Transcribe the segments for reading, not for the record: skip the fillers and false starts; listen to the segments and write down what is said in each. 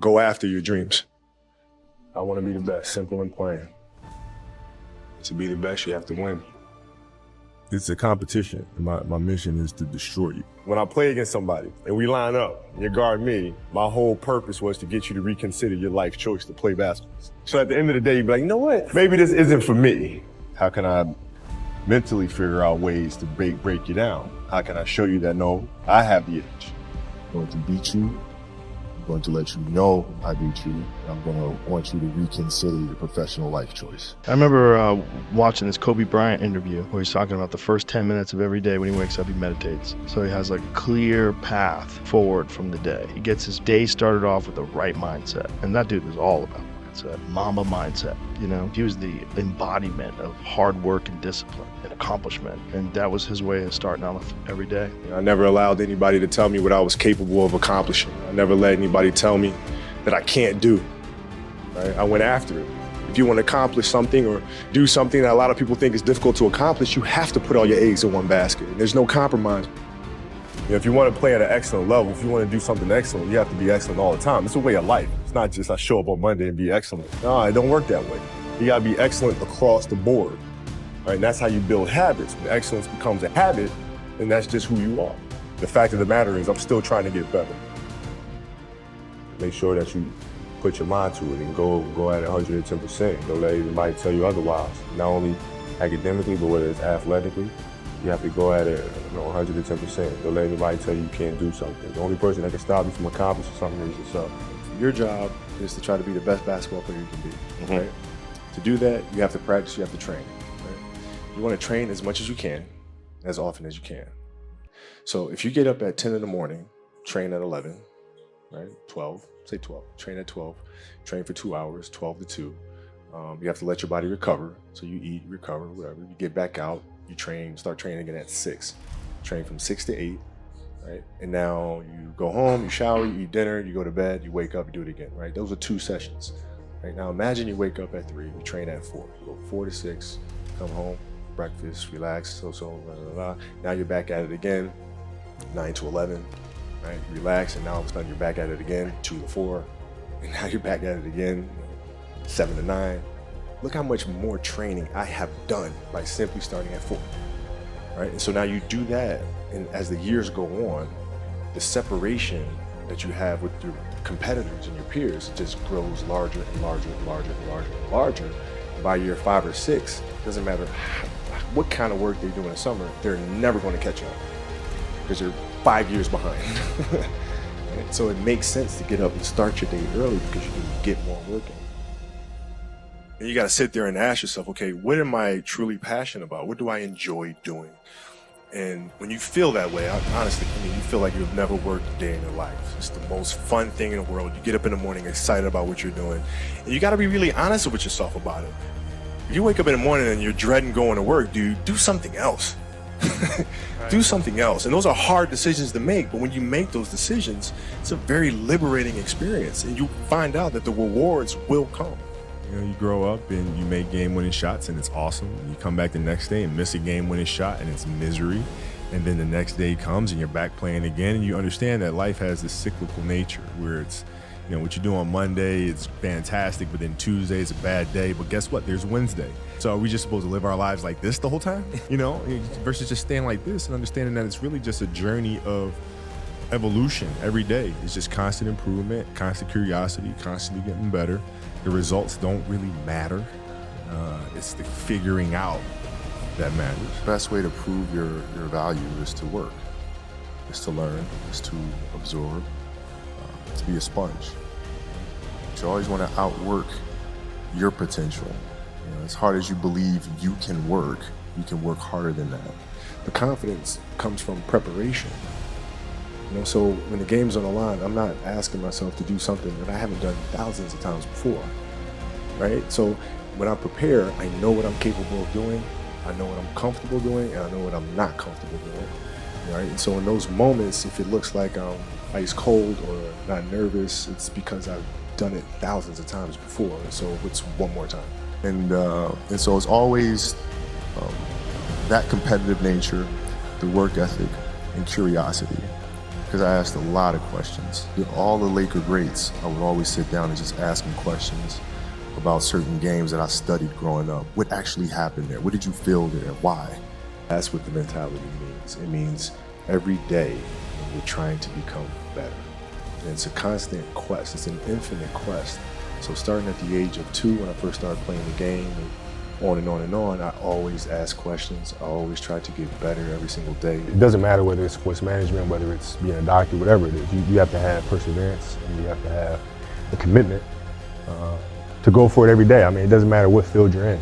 go after your dreams. I want to be the best, simple and plain. To be the best, you have to win. It's a competition. My mission is to destroy you. When I play against somebody and we line up, you guard me, my whole purpose was to get you to reconsider your life choice to play basketball. So at the end of the day, you'd be like, you know what? Maybe this isn't for me. How can I mentally figure out ways to break you down? How can I show you that, no, I have the edge? I'm going to beat you. I'm going to let you know I beat you. I'm going to want you to reconsider your professional life choice. I remember watching this Kobe Bryant interview where he's talking about the first 10 minutes of every day when he wakes up, he meditates. So he has like a clear path forward from the day. He gets his day started off with the right mindset. And that dude was all about mindset, Mamba mindset. You know, he was the embodiment of hard work and discipline and accomplishment. And that was his way of starting off every day. I never allowed anybody to tell me what I was capable of accomplishing. I never let anybody tell me that I can't do. Right? I went after it. If you want to accomplish something or do something that a lot of people think is difficult to accomplish, you have to put all your eggs in one basket. There's no compromise. You know, if you want to play at an excellent level, if you want to do something excellent, you have to be excellent all the time. It's a way of life. It's not just I show up on Monday and be excellent. No, it don't work that way. You got to be excellent across the board. Right? And that's how you build habits. When excellence becomes a habit, then that's just who you are. The fact of the matter is I'm still trying to get better. Make sure that you put your mind to it and go at it 110%. Don't let anybody tell you otherwise. Not only academically, but whether it's athletically, you have to go at it 110%. Don't let anybody tell you you can't do something. The only person that can stop you from accomplishing something is yourself. Your job is to try to be the best basketball player you can be, right? To do that, you have to practice, you have to train, right? You want to train as much as you can, as often as you can. So if you get up at 10 in the morning, train at 11, right? 12, say 12, train at 12, train for 2 hours, 12 to 2. You have to let your body recover. So you eat, recover, whatever. You get back out, you train, start training again at 6. Train from 6 to 8, right? And now you go home, you shower, you eat dinner, you go to bed, you wake up, you do it again, right? Those are 2 sessions, right? Now imagine you wake up at 3, you train at 4. You go 4 to 6, come home, breakfast, relax, blah, blah, blah. Now you're back at it again, 9 to 11, right? Relax, and now all of a sudden you're back at it again, 2 to 4, and now you're back at it again, 7 to 9. Look how much more training I have done by simply starting at 4, right? And so now you do that, and as the years go on, the separation that you have with your competitors and your peers just grows larger and larger and larger and larger and larger. By year 5 or 6, doesn't matter what kind of work they do in the summer, they're never going to catch up because they're 5 years behind. Right? So it makes sense to get up and start your day early because you can get more work in. And you got to sit there and ask yourself, okay, what am I truly passionate about? What do I enjoy doing? And when you feel that way, honestly, you feel like you've never worked a day in your life. It's the most fun thing in the world. You get up in the morning excited about what you're doing. And you got to be really honest with yourself about it. If you wake up in the morning and you're dreading going to work, dude, do something else. Do something else. And those are hard decisions to make. But when you make those decisions, it's a very liberating experience. And you find out that the rewards will come. You know, you grow up and you make game-winning shots and it's awesome. You come back the next day and miss a game-winning shot and it's misery. And then the next day comes and you're back playing again, and you understand that life has this cyclical nature where it's, you know, what you do on Monday, it's fantastic, but then Tuesday is a bad day. But guess what? There's Wednesday. So are we just supposed to live our lives like this the whole time? You know, versus just staying like this and understanding that it's really just a journey of evolution every day. It's just constant improvement, constant curiosity, constantly getting better. The results don't really matter. It's the figuring out that matters. The best way to prove your value is to work, is to learn, is to absorb, to be a sponge. But you always want to outwork your potential. You know, as hard as you believe you can work harder than that. The confidence comes from preparation. You know, so when the game's on the line, I'm not asking myself to do something that I haven't done thousands of times before, right? So when I prepare, I know what I'm capable of doing, I know what I'm comfortable doing, and I know what I'm not comfortable doing, right? And so in those moments, if it looks like I'm ice cold or not nervous, it's because I've done it thousands of times before, and so it's one more time. And so it's always that competitive nature, the work ethic, and curiosity. because I asked a lot of questions. With all the Laker greats, I would always sit down and just ask them questions about certain games that I studied growing up. What actually happened there? What did you feel there? Why? That's what the mentality means. It means every day you're trying to become better. And it's a constant quest. It's an infinite quest. So starting at the age of 2, when I first started playing the game, and on and on and on, I always ask questions. I always try to get better every single day. It doesn't matter whether it's sports management, whether it's being a doctor, whatever it is. You have to have perseverance, and you have to have the commitment to go for it every day. I mean, it doesn't matter what field you're in.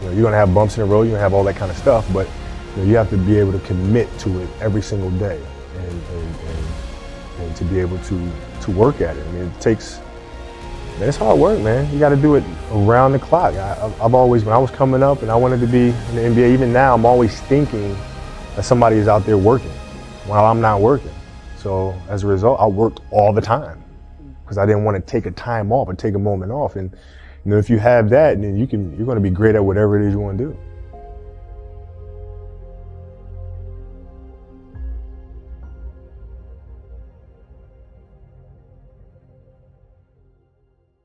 You're going to have bumps in the road, you're going to have all that kind of stuff, but you have to be able to commit to it every single day and to be able to work at it. I mean, it takes, man, it's hard work, man. You got to do it around the clock. I've always, when I was coming up and I wanted to be in the NBA, even now, I'm always thinking that somebody is out there working while I'm not working. So as a result, I worked all the time because I didn't want to take a time off or take a moment off. And if you have that, then you're going to be great at whatever it is you want to do.